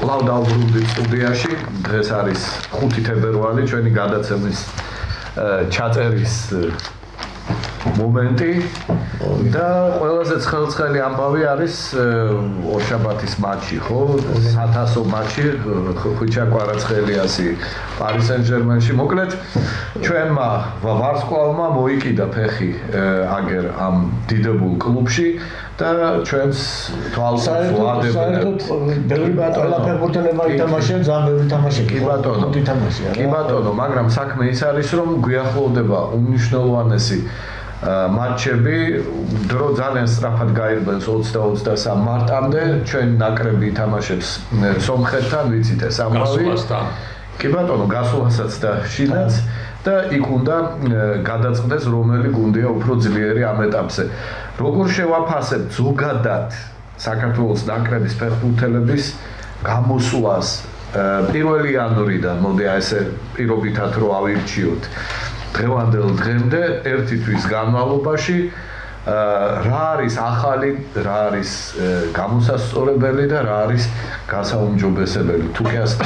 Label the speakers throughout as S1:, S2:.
S1: კვლავ დავბრუნდით სტუდიაში. დღეს არის 5 თებერვალი, ჩვენი გადაცემის ჩაწერის მომენტი და ყველაზე ცხელცხელი ამბავი არის ორშაბათის მატჩი, ხო? 1000 მატჩი ხვიჩა კვარაცხელიასი პარი სენ-ჟერმენში. მოკლედ ჩვენმა ვარსკვლავმა მოიკიდა ფეხი აგერ ამ დიდებულ კლუბში და ჩვენს თვალს ვუადებენ.
S2: საერთოდ ბევრი ბატონო ფეხბურთელებმა ითამაშა, ძალიან ბევრი თამაში.
S1: კი ბატონო,
S2: ითამაშია.
S1: კი ბატონო, მაგრამ საქმე ის არის, რომ გვიახლოვდება უმნიშვნელოვანესი მატჩები, დრო ძალიან სწრაფად გაირბენს 20-23 მარტამდე, ჩვენ ნაკრები ითამაშებს სომხეთთან, ვიცით ეს ამბავი. კი ბატონო, გასულასაც და შინაც და იქ უნდა გადაწყდეს რომელი გუნდია უფრო ძლიერი ამ ეტაპზე. როგორ შევაფასებთ ზოგადად საქართველოს ნაკრების ფეხბურთელების გამოსვლას 1 იანვრიდან, მოდი ესე პირობითად რო ავირჩიოთ. დღევანდელ დღემდე ერთი თვის განმავლობაში რა არის ახალი, რა არის გამოსასწორებელი და რა არის გასაუმჯობესებელი. თუ კი ასე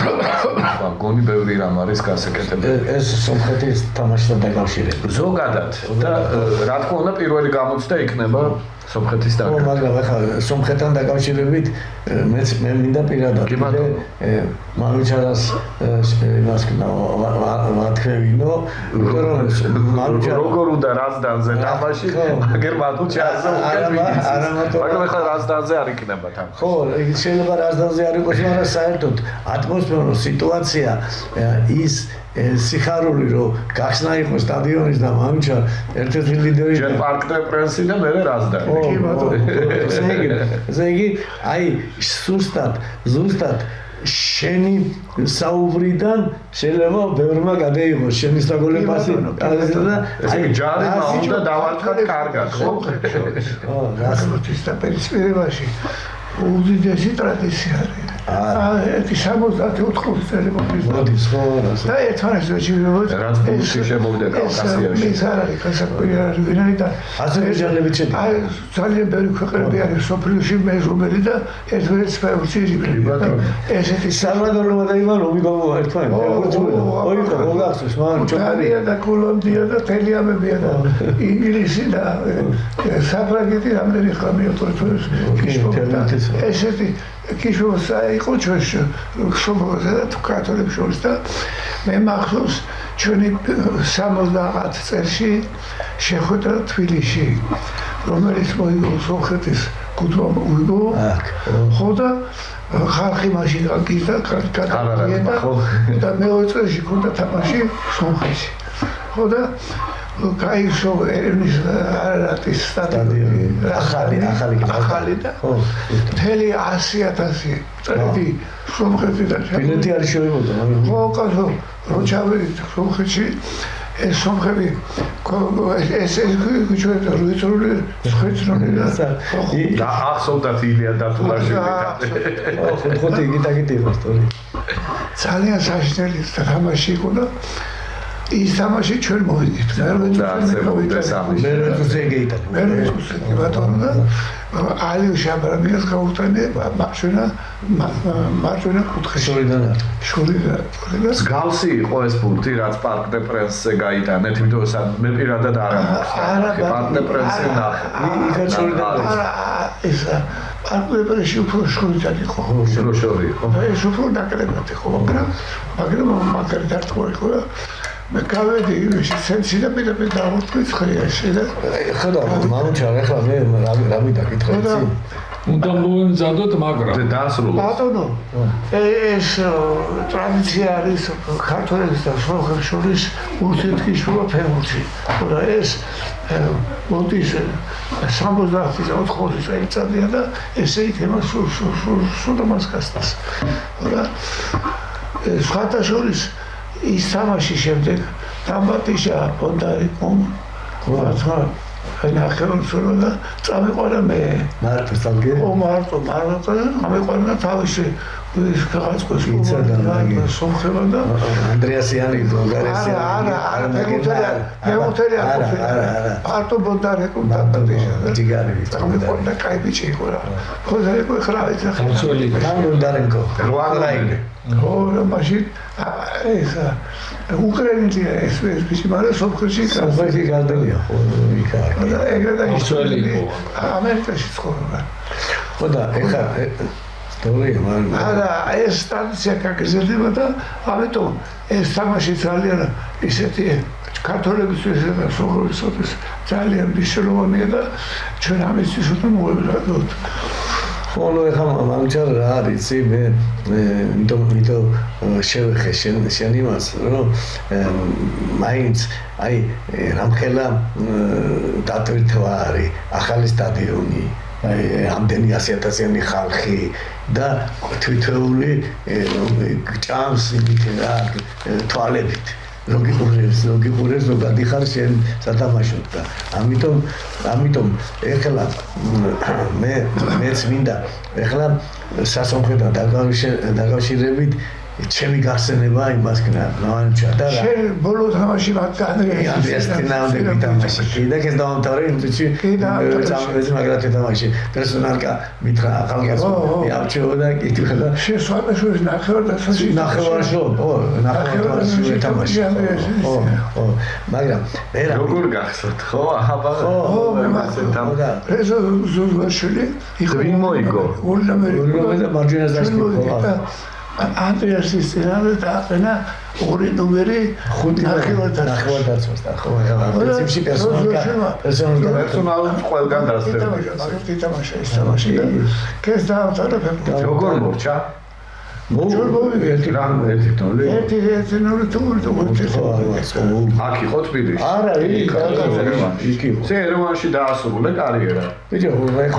S1: გონი ბევრი რამ არის გასაკეთებელი.
S2: ეს სომხეთის თამაშთან დაკავშირებით.
S1: ზოგადად და რა თქმა უნდა პირველი გამოცდა იქნება სომხეთის
S2: დაკავშირებით. მაგრამ ახლა სომხეთთან დაკავშირებით მე მინდა პირადად მანუჩარას იმას ვათქვევინო,
S1: როგორ უნდა რაზდანზე თამაში, აგერ მანუჩარაზე მაგრამ ახლა რაზდანზე არ იქნება თამაში.
S2: ხო, შეიძლება რაზდანზე არ იყოს, მაგრამ საერთოდ ატმოსფერო სიტუაცია ის სიხარული რომ გახსნა იყო სტადიონის და მანუჩარ ერთ-ერთი ლიდერი
S1: ჯერ პარკ დე პრენსი და მე რაზდანი.
S2: კი ბატონო. ზეგი აი ზუსტად შენი საუბრიდან შეიძლება ბევრმა გადაიღოს შენი საგოლეპასი და
S1: აი ჯარიმა უნდა დავარქათ კარგად, ხო?
S3: გასმოთის და პერისპირებაში უდიდესი ტრადიცია არის. ერთი 74 წელი
S2: მოდის ხო
S3: და ერთმანეთს ვეჭირებოდ
S1: რაც ბურთი შემოვიდა კავკასიაში.
S3: ეს არ არის გასაკვირი არის ვინაიდან
S2: აზერბაიჯანელები შედგება.
S3: აი ძალიან ბევრი ქვეყნები არის სოფლიოში მეზობელი და ერთ-ერთი ფეხბურთი ირიბლება. ესეთი
S2: სალვადორმა და ივანოვი გოგო ერთმანეთს ოიქო გოგახსოვს მაგრამ
S3: ჯორდანია და კოლუმბია და თელიამებია და ინგლისი და საფრანგეთი რამდენი ხანია თორემ ესეთი კიშოს იყო ჩვენში სოფლზე და კათოლიკ შორის და მე მახსოვს ჩვენი 70 წელში შეხვედრა თბილისში რომელიც მოიგო სომხეთის გუნდმა უიგო ხო და ხალხი მაშინ გიგდა გადაიედა და მეორე წელში ქონდა თამაში სომხეთში ხო და კაისო ერევნის არატის სტადიონი ახალი და მთელი 100,000 წელი სომხეთიდან
S2: ბილეთი არ შევიბოდა
S3: ხო კაცო რო ჩავედით სომხეთში ეს სომხები ეს ჩვენ რუიცრული ხვეცრული
S1: და ახსოვდათ ილია დათულაშვილი
S2: ხო იგიტაკიტი იყო სტორი
S3: ძალიან საშინელი თამაში იყო და ის თამაში ჩვენ მოვიდით. მე ბატონო ალიო შაბრამიას გაუტანე მარჯვენა კუთხეში. შორიდან.
S1: გალსი იყო ეს ბურთი, რაც პარკ დე პრენსზე გაიტანეთ, იმიტომ რომ მე პირადად არ ამბობს. პარკ დე პრენსზე ნახე.
S3: იქაც შორიდან. ესა პარკ დე პრენსში უფრო შორიდან იყო.
S1: შორი იყო.
S3: ეს უფრო ნაკლებად იყო, მაგრამ მაგარი დარტყმა იყო და მე გავედი იმაში სენსი და პირდაპირ დავუწყვის ხრიაში და
S2: ხედავ მანუჩარ ახლა მე რა მიდაკითხე იცი
S4: უნდა მოემზადოთ მაგრამ
S1: დაასრულოს
S3: ბატონო ეს ტრადიცია არის ქართველების და სომხებს შორის ურთიერთკავშირობა ფეხბურთში და ეს მოდის 70-80 წელიწადია და ესე იქნება სულ მას გასცეს და სხვათა შორის ის თამაში შემდეგ დამატიშა პონდარი ნახევარმცველო და წამიყვანა მე.
S2: მარტო სტალგე.
S3: მარტო ამიყვანა თავისი ის რაღაცას სომხება და
S2: ანდრეასიანი ბულგარიასიანი.
S3: არა, მემუთელი არა. მარტო ბონდარეკო და
S2: ჯიგარი.
S3: წამიყვანა კაი ბიჭი იყო რა. ბონდარეკო ხრა იცი ხა.
S2: ბონდარეკო.
S1: რუანაინი.
S3: ო მაშინ ესა უკრაინელი ეს ბიჭი მაგრამ სომხეთში
S2: გარდელია ხო იქა.
S3: და ეგრე და
S4: ისრაელი იყო.
S3: ამერიკაში ცხოვრობდა.
S2: ხოდა ეხა სტორია მაგრამ
S3: არა ეს სტანცია გაგზელდება და ამიტომ ეს თამაში ძალიან ისეთი ქართველებისთვის და სოხორისათვის ძალიან მნიშვნელოვანია და ჩვენ ამისთვის უნდა მოვებრადოთ.
S2: ხოლო ეხა მამჩარ რა არის მე იმიტომ შევეხე შენ იმას რომ მაინც აი რამხელა დატვირთვა არის ახალი სტადიონი აი ამდენი 100,000-იანი ხალხი და თვითეული ჭამს იმით რა თვალებით ლოგიკურებს რომ გადიხარ შენ სათამაშოდ და ამიტომ ეხლა მეც მინდა ეხლა სასამხედრო დაკავშირებით ჩემი გახსენება იმასკნა ნავანჩა და რა
S3: შენ ბოლო თამაში
S2: ანდრეას თინაუნდები თამაში კიდე ეს დავამთავრე იმწი წამოეძ მაგრად თამაში პერსონალკა მითხრა ახალგაზრდა იავჩეო და კითხა და
S3: შენ სვანაშოვის ნახევარში
S2: თამაში ო მაგრამ ერა
S1: როგორ გახსოვთ ხო აბა
S3: ეს ზურგაშელი
S1: ვინ მოიგო
S2: და მარჯვენა ზარში ხო
S3: ანდრეასის წინაშე დააყენა 2 ნომერი 5
S2: ნახევარდაცვას და ხო პრინციპში პერსონალი
S1: ყველგან დასწრება
S3: ის თამაში და კეს დაამთავრა ფეხბურთი
S1: როგორ მორჩა
S2: ერთი
S1: აქ იყო თბილისში
S2: არა იქ იყო
S1: ზე ერევანში დაასრულე კარიერა
S2: ბიჭო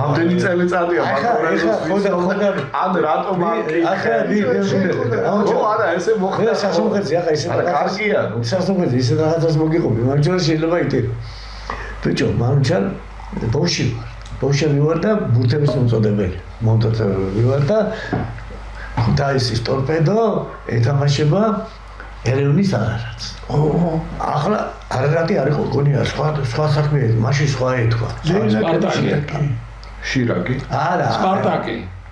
S1: ამდენი წელიწადია
S2: ხოდა
S1: ან რატომ
S2: ახლა
S1: არა ესე მოხდა
S2: სასამხედროზე ახლა ისე
S1: კარგია
S2: სასამხედროზე ისე რაღაცას მოგიყვები მაგრამ შეიძლება იტირო ბიჭო მამჩან ბავშვი ვარ და ბურთების მომწოდებელი მომწოდებელი ვარ და ქუთაისის ტორპედო ეთამაშება ერევნის არარატს. ახლა არარატი არის გონია სხვა საქმე, მაშინ სხვა ეთქვა.
S1: შირაკი.
S2: არა.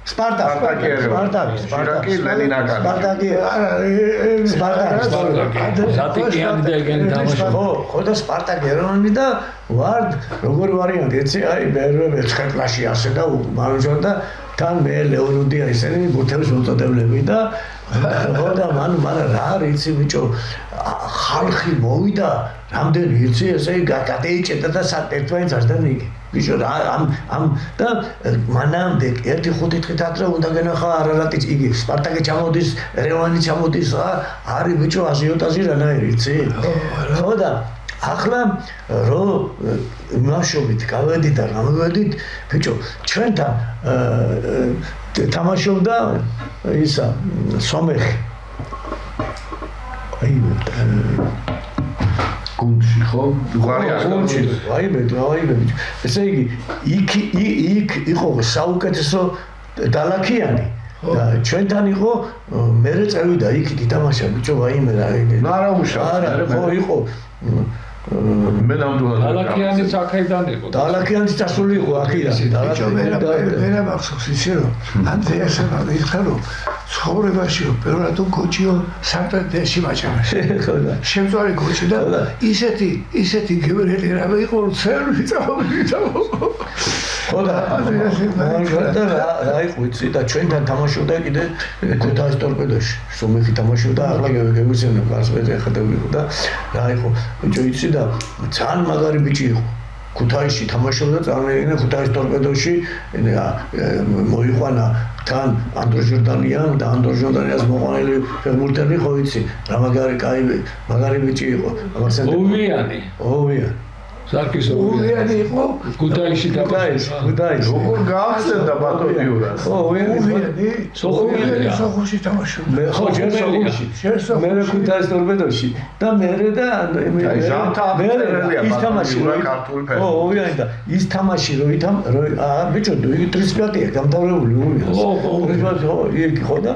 S1: სპარტაკი ლენინაგრადი.
S2: სპარტაკი არა სპარტაკი.
S4: ზატიკიანი და ეგენი თამაშობა.
S2: ხო და სპარტაკი ეროვნული და ვარ როგორ ვარიანტი ეცი აი მე 9 კლასში ასე და მარჯვენა და თან მე ლეონუდია ისინი ბურთების მომწოდებლები და ხო და მან რა არის იცი ბიჭო ხალხი მოვიდა რამდენი იცი ესე გადაიჭედა და ერთმანეთს არ დანიგე ბიჭო რა ამ და მანამდე 1-5 დღით ადრე უნდა გენახა არარატი იგი სპარტაკი ჩამოდის ერევანი ჩამოდის არის ბიჭო აზიოტაზი რანაირი იცი ხო და ახლა რო მაშობით გავედით და გამოვედით ბიჭო ჩვენთან თამაშობდა ისა სომეხი აი
S1: გუნდში ხო?
S2: გუნდში აი ბიჭო ესე იგი იქ იყო საუკეთესო დალაქიანი და ჩვენთან იყო მერე წევიდა იქ ითამაშა ბიჭო ვაიმე რა
S1: არა უშავს
S2: არა ხო იყო
S1: მე ნამდვილად
S4: დალაქიანიც აქედან იყო
S2: დალაქიანიც დასული იყო აქედან
S3: ვერა მახსოვს ისე რომ ანდრეასმა მითხრა რომ ცხოვრებაში პირველად გოჩიო სანტანდერში მაჭამაში შემწვარი გოჩი და ისეთი გევრელი რამე იყო რომ ცერვი წავიდა
S2: ხო და რა იყო იცი და ჩვენთან თამაშობდა კიდე ქუთაისის ტორპედოში სომეხი თამაშობდა ახლა გეგვიცენა პარსპეტი ახდები და რა იყო ბიჭო იცი და ძალიან მაგარი ბიჭი იყო ქუთაისში თამაშობდა წარმოიდგინე ქუთაისის ტორპედოში მოიყვანა თან ანდრო ჟორდანიან და ანდრო ჟორდანიას მოყვანილი ფეხბურთელი ხო იცი რა მაგარი კაი მაგარი ბიჭი იყო
S4: ოვიანი ზარკის
S3: უვიანი იყო
S4: გუდაიში
S2: გუდაიში
S1: როგორ გაახსენდა ბატონ იურას?
S2: ხო
S3: უვიანი
S4: სოხუმია.
S3: სოხუმში თამაშობდა
S2: მე ხო ჯერ სოხუმში მე გუდაის ტორპედოში და მე და
S1: აი ჟამთა აფერელია
S2: ის თამაში
S1: ქართული ფეხბურთი.
S2: ხო უვიანი და ის თამაში ბიჭო 35-ია გამთავრებული უვიანი ხო იქ ხო და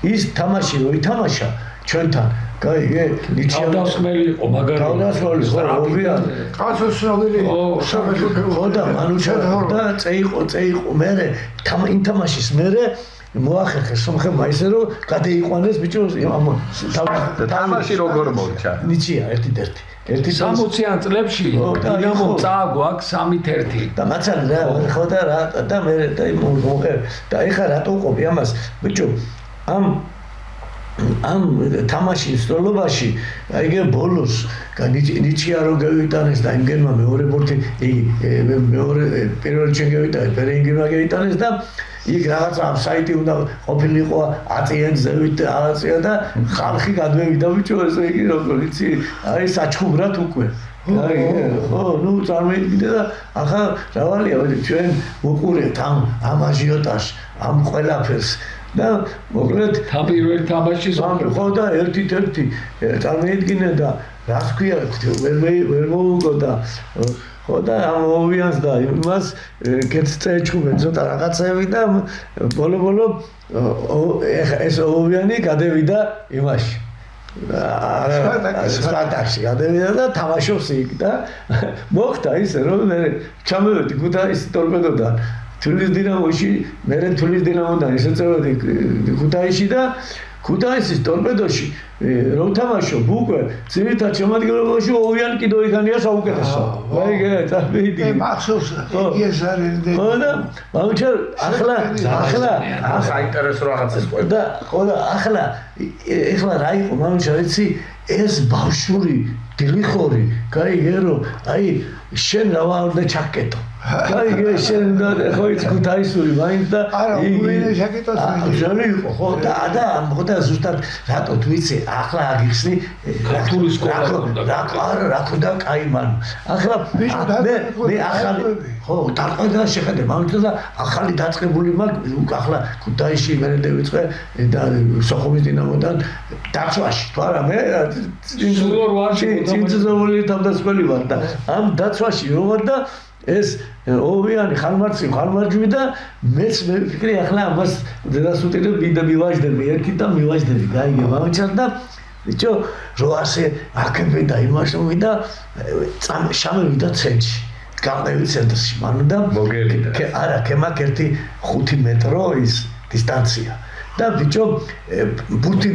S2: ის თამაში რო ითამაშა ჩვენთან კაი
S4: თავდასხმელი იყო მაგარი
S2: თავდასხმელი ხო უვიანი
S3: კაცოცხლობილი
S2: ხო და მანუჩა და წეიყო მე იმ თამაშის მე მოახერხე სომხებმა ისე რომ გადაიყვანეს ბიჭო ამ
S1: თამაში როგორ მოჩა?
S2: ნიჩია ერთი
S4: 60-იან წლებში დინამო წააგო აქ 3-1
S2: და მაცალი რა ხო და რა და მე და მოხერ და ეხა რატო ყოფი ამას ბიჭო ამ თამაშის სტოლობაში აიგე ბოლოს ნიჩია რო გავიტანეს და იმგენმა მეორე ბორთი მეორე პირველ ჩემპიონატი პერინგერმა გავიტანეს და იქ რაღაცა საიტი უნდა ყოფილიყო აწიენზევით აწია და ხალხი გადმევიდა ბიჭო ესე იგი როგორ იცი აი საჩხუბრად უკვე აი ხო ნუ წარმოიდგინე და ახლა რავალია ჩვენ უყურებთ ამ აჟიოტაჟს ამ ყველაფერს და მოკლედ
S4: პირველ თამაში
S2: ხო და ერთი წარმოიდგინე და რას ქვია ვერ მოუგო და ხო და ამ ოუვიანს და იმას კეთს წეჩხუბენ ცოტა რაღაცები და ბოლო ეს ოუვიანი გადევიდა იმაში სპარტაკში გადევიდა და თამაშობს იქ და მოხდა ისე რომ მე ჩამოვედი გუდაისის ტორპედოდან თბილისის დინამოში მე თბილისის დინამოდან ისე წევედი გუდაისში და გუდაისის ტორპედოში რომ თამაშობ უკვე ძირითად შემადგენლობაში ოუვიანი კიდო იქანია საუკეთესო აიგე წავიდი
S3: მახსოვს იგი ეს არის
S2: ხო და მაგრამ ახლა
S1: საინტერესო რაღაცას ყვება
S2: და ხო და ახლა რა იყო მაგრამ იცი ეს ბავშვური დილიხორი გაიგერო აი შენ რა უნდა ჩაკეტო გაიგე შენ და ხო იცი გუდაისური მაინც და
S3: არა უვიანი ჩაკეტოს
S2: ჯანი იყო ხო და ხო და ზუსტად რატო თუ იცი ახლა აგიხსნი
S4: ქართული სკოლა
S2: რა ქონდა კაი მან ახლა მე ახალი ხო დაყდა შეხედე მაგრამ და ახალი დაწყებული მაქვს ახლა გუდაისში მე დავიწყე და სოხუმის დინამოდან დაცვაში თუ არა მე წინწზოვული თავდასხმელი ვარ და ამ დაცვაში რო ვარ და ეს ოუვიანი ხალმარჯვი და მეც მე ვფიქრე ახლა ამას დედასუტირებ და მივაждები ერთი და მივაждები გაიგე მამაჩარ და ბიჭო რო ასე აქები და იმაშოვი და შამევიდა ცენტრში გავდევი ცენტრში მანუ და მოგერიდა არა კემაკ ერთი 5 მეტრო ის დისტანცია და ბიჭო ბურთი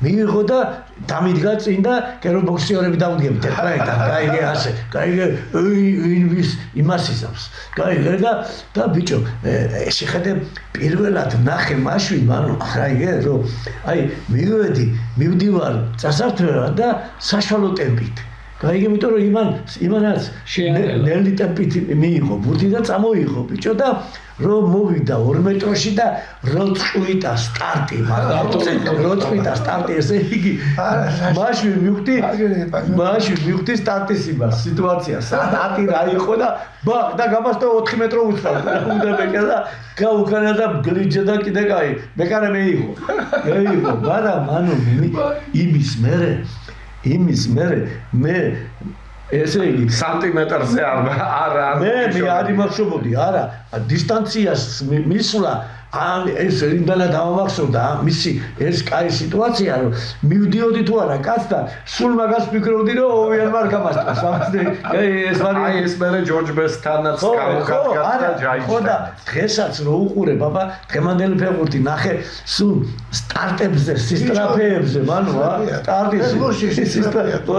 S2: მიიღო და დამიდგა წინ და კერო ბოქსიორები დაუდგებით ერთმანეთთან გაიგე ასე გაიგე ვინვის იმას იზამს გაიგე და ბიჭო შეხედე პირველად ნახე მაშვი მანუ გაიგე რომ აი მივდივარ წასართვევად და საშუალო ტემპით გაიგე იმიტომ რომ იმანაც ნელი ტემპით მიიღო ბურთი და წამოიღო ბიჭო და რომ მოვიდა 2 მეტროში და რო წვიტა სტარტი ესე იგი მაშინ მივხვდი სტარტის იმას სიტუაციას სტარტი რა იყო და ბახ და გამასტო 4 მეტრო უცხო უნდა მეკა და გაუქანა და გლიჯა და კიდე კაი მეკარე მეიღო მაგრამ მანუ იმის მე ესე იგი სანტიმეტრზე არა მე არ იმახსოვდი არა დისტანციას მისვლა ეს იმდანა დავამახსოვდა მისი ეს კაი სიტუაცია რომ მივდიოდი თუ არა კაცთან სულ მაგას ვფიქრობდი რომ ოუვიანმა არ გამასწრას ეს
S1: აი ეს მე ჯორჯ ბესთანაც გამოგადგა და ჯაიშა
S2: ხო და დღესაც რო უყურე ბაბა დღემანდელი ფეხბურთი ნახე სულ სტარტებზე სისტრაფეებზე მანუ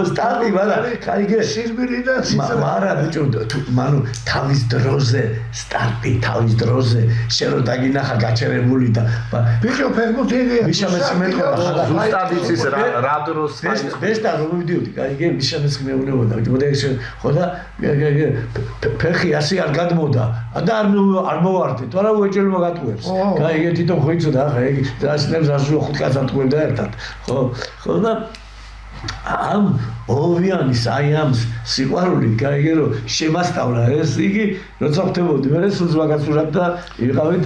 S2: სტარტი მაგრამ კაიგე
S3: სიზმირიდან
S2: მარა ბიჭო მანუ თავის დროზე სტარტი თავის დროზე შენ რო დაგინახა გაჩერებული და
S3: ბიჭო ფეხბურთი
S2: მიშამეც მეყვა
S1: ზუსტად იცის რა დროს
S2: ეს და რომ მივდიოდი კაიგე მიშამეც მეუნებოდა მოდეშ ხო და ფეხი ასე არ გადმოდა და არ მოვარდე თუ არა უეჭელმა გატყუებს კაიგე თვითონ ხო იცოდა ახლა იგი დასნებს ასულ 5 კაცს ატყუებდა ერთად ხო და ამ ოვიანის აი ამ სიყვარული გაიგე რომ შემასწავლა ეს იგი როცა ხდებოდი მე სულ ზვაგაცურად და იყავით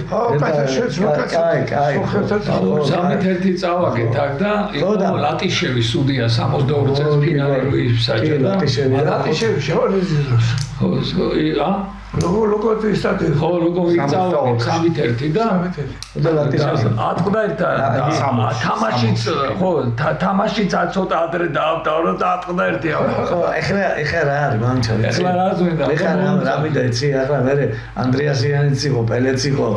S4: სამი-1 წავაგეთ აქ და იყო ლატიშევი სუდია 62 წელს ფინალი საჭიროა
S3: ლატიშევი შეორიზიროს როგორ ისტატი
S4: ხო როგორ იწავაგეთ 3-1 და ლატიშევი ატყდა თამაშიც ხო თამაშიც ცოტა ადრე დაავტარო და ატყდა ერთი
S2: ხო ეხლა რა არის მამჩა
S4: ეხლა რა ზოინდა
S2: ეხლა რა მინდა იცი ახლა მე ანდრეასიანიც იყო პელეც იყო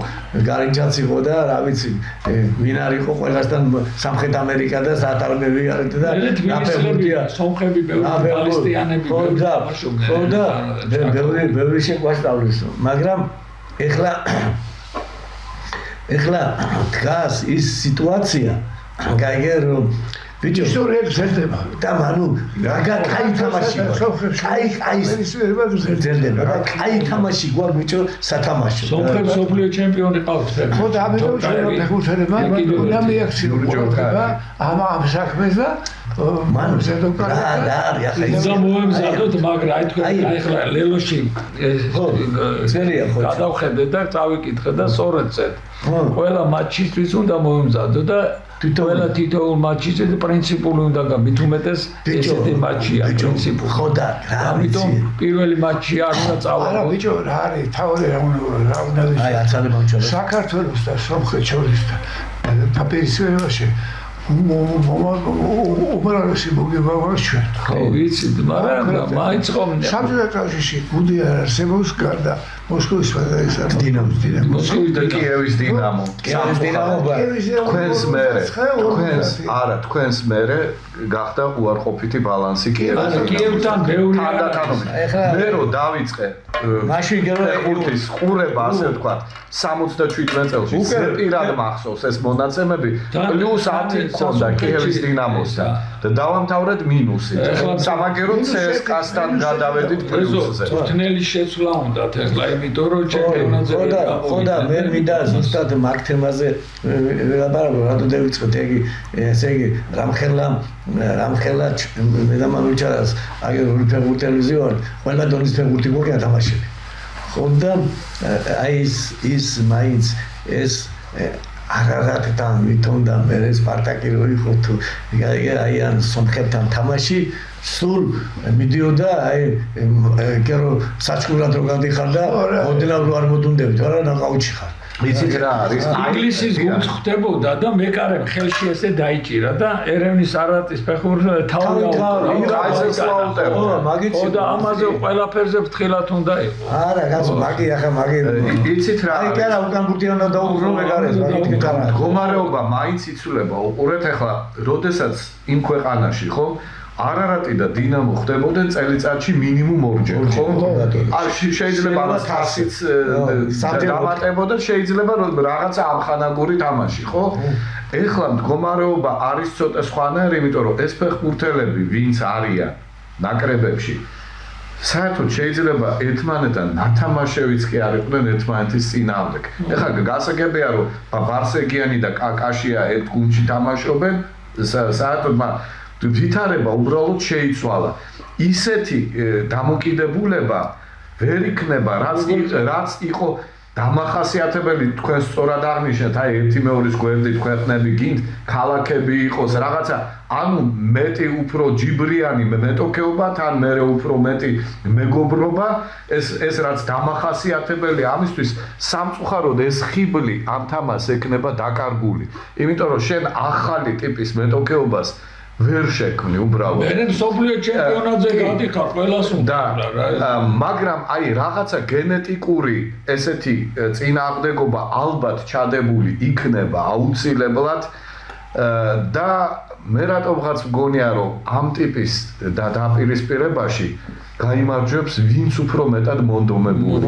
S2: გარინჯაც იყო და რა ვიცი ვინ არ იყო ყველასთან სამხრეთ ამერიკა და სათავეები არეთ და
S4: აფერბურთია სომხები ბევრი პალესტინიანები
S2: ხო და ბევრი შეგვასწავლის მაგრამ ეხლა დგას ის სიტუაცია გაიგე რომ ბიჭო
S3: ისტორიები ზრდება
S2: და მანუ კაი თამაში ზრდება კაი თამაში გვაქვს ბიჭო სათამაშო
S4: სომხები სოფლიო ჩემპიონი ყავთ
S3: ხო და ამიტომ შეიძლება ფეხბურთელმა უნდა მიაქციონ ყურადღება ამ საქმეს და
S2: მანუ რა არის ახლა
S4: ის მოემზადოთ მაგრამ აი თქვენ ახლა ლელოში
S2: ხო წერია ხო
S4: გადავხედე და წავიკითხე და სწორედ წეთ ყველა მატჩისთვის უნდა მოემზადო და თითოეულ მატჩზე პრინციპული უნდა გაბით უმეტეს ესეთი მატჩია პრინციპული
S2: ხო და რა
S4: ამიტომ პირველი მატჩი არ უნდა წავა
S3: არა ბიჭო რა არის თავი რა უნდა ვიცი
S2: აი აცალე მომჩოლა
S3: საქართველოს და სომხეთ შორის და დაპირისპირებაში უბრალესი მოგებაა ჩვენ
S4: ხო ვიცით მაგრამ მაინც ხომ
S3: საბჭოთა კავშირში გუნდი არ არსებობს გარდა მოსკოვის ფედერაციის
S4: მოსკოვის და
S1: კიევის დინამო თქვენს მერე გახდა უარყოფითი ბალანსი
S4: კიევთან ბევრი
S1: მე რო დავიწყე
S2: მაშინ
S1: ფეხბურთის ყურება ასე ვთქვა 77 წელში პირად მახსოვს ეს მონაცემები პლუს 10 ქონდა კიევის დინამოსთან და დავამთავრეთ მინუსით სამაგერო CSKA-სთან გადავედით პლუსზე
S4: თითნელი შეცვლა უნდათ ეხლა იმიტომ რომ ჩემპიონატზე
S2: ხო და მე მინდა ზუსტად მაგ თემაზე ვილაპარაკო რატო დავიწყეთ ესე იგი რამხელა მე და მამიჩას აგერული ფეხბურთელები ვართ ყველა დონის ფეხბურთი გვაქვს ათამაშები ხო და აი ის მაინც ეს აღარატთან ვითონდა მე სპარტაკი რო იყო თუ აი ან სომხეთთან თამაში სულ მიდიოდა აი კერო საჩქურად რო გადიხარ და ოდნავ რო არ მოდუნდებით არა ნაკაუტში ხარ
S1: იცით რა არის
S4: ინგლისის გუნდს ხდებოდა და მეკარემ ხელში ესე დაიჭირა და ერევნის არატის ფეხბურთელი თავი ხო და ამაზე ყველაფერზე ფრთხილად უნდა იყო
S2: არა კაცო მაგი ახლა მაგი
S1: იცით რა
S2: აი კარა უკან ბურთიანა დაუგრო მეკარეს მაგით კარა
S1: მდგომარეობა მაინც იცვლება უყურეთ ახლა როდესაც იმ ქვეყანაში ხო არარატი და დინამო ხდებოდნენ წელიწადში მინიმუმ ორჯერ, ხო? არ შეიძლება თასიც დამატებოდა, შეიძლება რაღაცა ამხანაგური თამაში, ხო? ეხლა მდგომარეობა არის ცოტა სხვანაირი, იმიტომ რომ ეს ფეხბურთელები, ვინც არიან ნაკრებებში, საერთოდ შეიძლება ერთმანეთთან ნათამაშებიც კი არ იყვნენ ერთმანეთის წინააღმდეგ. ეხლა გასაგებია, რომ ბარსეგიანი და კაკაშია ერთ გუნდში თამაშობენ, საერთოდ ვითარება უბრალოდ შეიცვალა. ისეთი დამოკიდებულება ვერ იქნება, რაც იყო დამახასიათებელი თქვენ სწორად აღნიშნეთ, აი ერთი მეორის გვერდით ქვეყნები გინდ ქალაქები იყოს, რაღაცა ანუ მეტი უფრო ჯიბრიანი მეტოქეობა, თან მერე უფრო მეტი მეგობრობა, ეს რაც დამახასიათებელი ამისთვის სამწუხაროდ ეს ხიბლი ამ თამას ექნება დაკარგული. იმიტომ რომ შენ ახალი ტიპის მეტოქეობას ვერ შექმნი უბრალოდ.
S4: მე მსოფლიო ჩემპიონატზე გადიხარ ყველას უნდა
S1: რა. მაგრამ აი რაღაცა გენეტიკური ესეთი წინააღმდეგობა ალბათ ჩადებული იქნება აუცილებლად და მე რატომღაც მგონია რომ ამ ტიპის დაპირისპირებაში გაიმარჯვებს ვინც უფრო მეტად მონდომებული.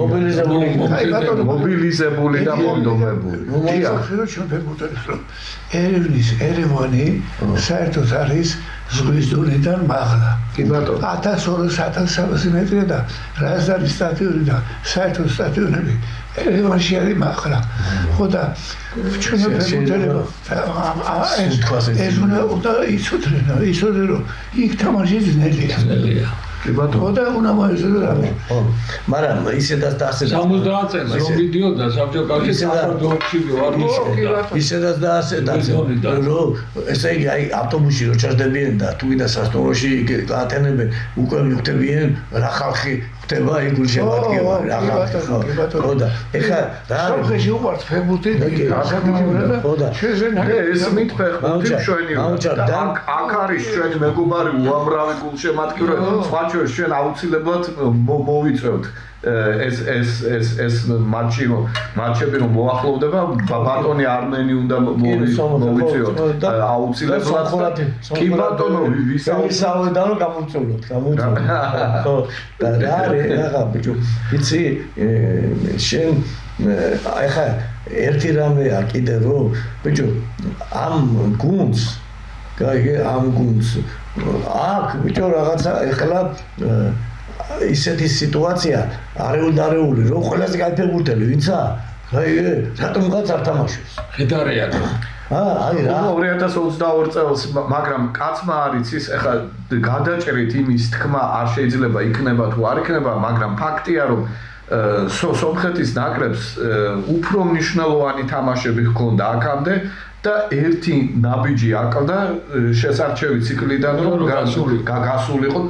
S1: მობილიზებული და მონდომებული.
S3: მოხდა ჩვენ ფეხბურთელებს რომ ერევანი საერთოდ არის ზღვის დონიდან მაღლა.
S1: კი ბატონო.
S3: 1200-1300 მეტრია და რას არის სტადიონი და საერთოდ სტადიონები ერევანში არის მახრა. ხო და ჩვენ ფეხბურთელებმა ეს უნდა იცოდნენ რომ იქ თამაში ძნელია.
S4: კი ბატონო.
S3: ხო და უნდა მოეწოდოს.
S2: ხო. მაგრამ ისედაც და ასედაც
S4: 70 წელს რომ მიდიოდა საბჭოთა კავშირი საქართველოში ვარ
S2: ისედაც და ასედაც რომ ესე იგი აი ავტობუსში რო ჩარდებიან და თუ ვიდა სასტუმროში გაათენებენ უკვე მიხვდებიან რა ხალხი ხდება აი გულშემატკივრა რა ხალხი ხო და ეხლა რა
S3: სამხეში უყართ ფეხბურთი და
S2: ხო და
S1: ეს მით ფეხბურთი ჩვენი და აქ არის ჩვენი მეგობარი უამრავი გულშემატკივრა სხვა ჩვენ აუცილებლად მოვიწევთ ეს მატჩები რომ მოახლოვდება ბატონი არმენი უნდა მოვიწევთ აუცილებლად კი ბატონო
S2: ვისაუბრეთ რომ გამომწოლოთ ხო და რა რა ბიჭო იცი შენ ახლა ერთი რამეა კიდე რომ ბიჭო ამ გუნდს გაიგე ამ გუნდს აქ ბიჭო რაღაცა ეხლა ისეთი სიტუაცია არეული რომ ყველაზე კაი ფეხბურთელი ვინცა გაიგე რატომღაც არ თამაშობს
S4: ხიდარია
S2: აი რა
S1: 2022 წელს მაგრამ კაცმა არ იცის ეხლა გადაჭრით იმის თქმა არ შეიძლება იქნება თუ არ იქნება მაგრამ ფაქტია რომ სომხეთის ნაკრებს უფრო მნიშვნელოვანი თამაშები ჰქონდა აქამდე და ერთი ნაბიჯი აკლდა შესარჩევი ციკლიდან რომ გასულიყო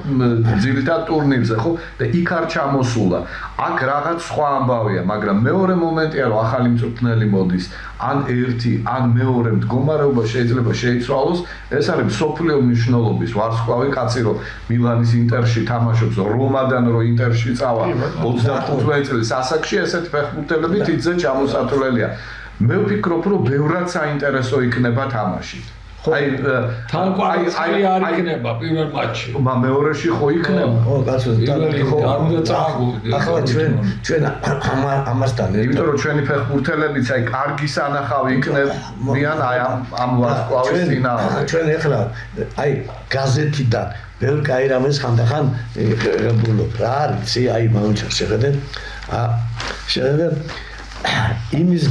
S1: ძირითად ტურნირზე ხო და იქ არ ჩამოსულა აქ რაღაც სხვა ამბავია მაგრამ მეორე მომენტია რომ ახალი მწვრთნელი მოდის ან ერთი ან მეორე მდგომარეობა შეიძლება შეიცვალოს ეს არის მსოფლიო მნიშვნელობის ვარსკვლავი კაცი რომ მილანის ინტერში თამაშობს რომადან რომ ინტერში წავა 35 წლის ასაკში ესეთი ფეხბურთელები თითზე ჩამოსათვლელია მე ვფიქრობ რომ ბევრად საინტერესო იქნება თამაში.
S4: აი თამაში არ იქნება პირველ მატჩში.
S1: მეორეში ხო იქნება?
S2: ხო, კაცო,
S4: არ უნდა წააგო.
S2: ახლა ჩვენ ამასთან
S1: იმიტომ რომ ჩვენი ფეხბურთელებიც აი კარგი სანახავი იქნებიან აი ამ ვარსკვლავის წინააღმდეგ.
S2: ჩვენ ახლა აი გაზეთიდან ბევრ კაი რამეს ხანდახან ვებულობ რა არის აი მაუნჩარ შეხედე შეხედე იმის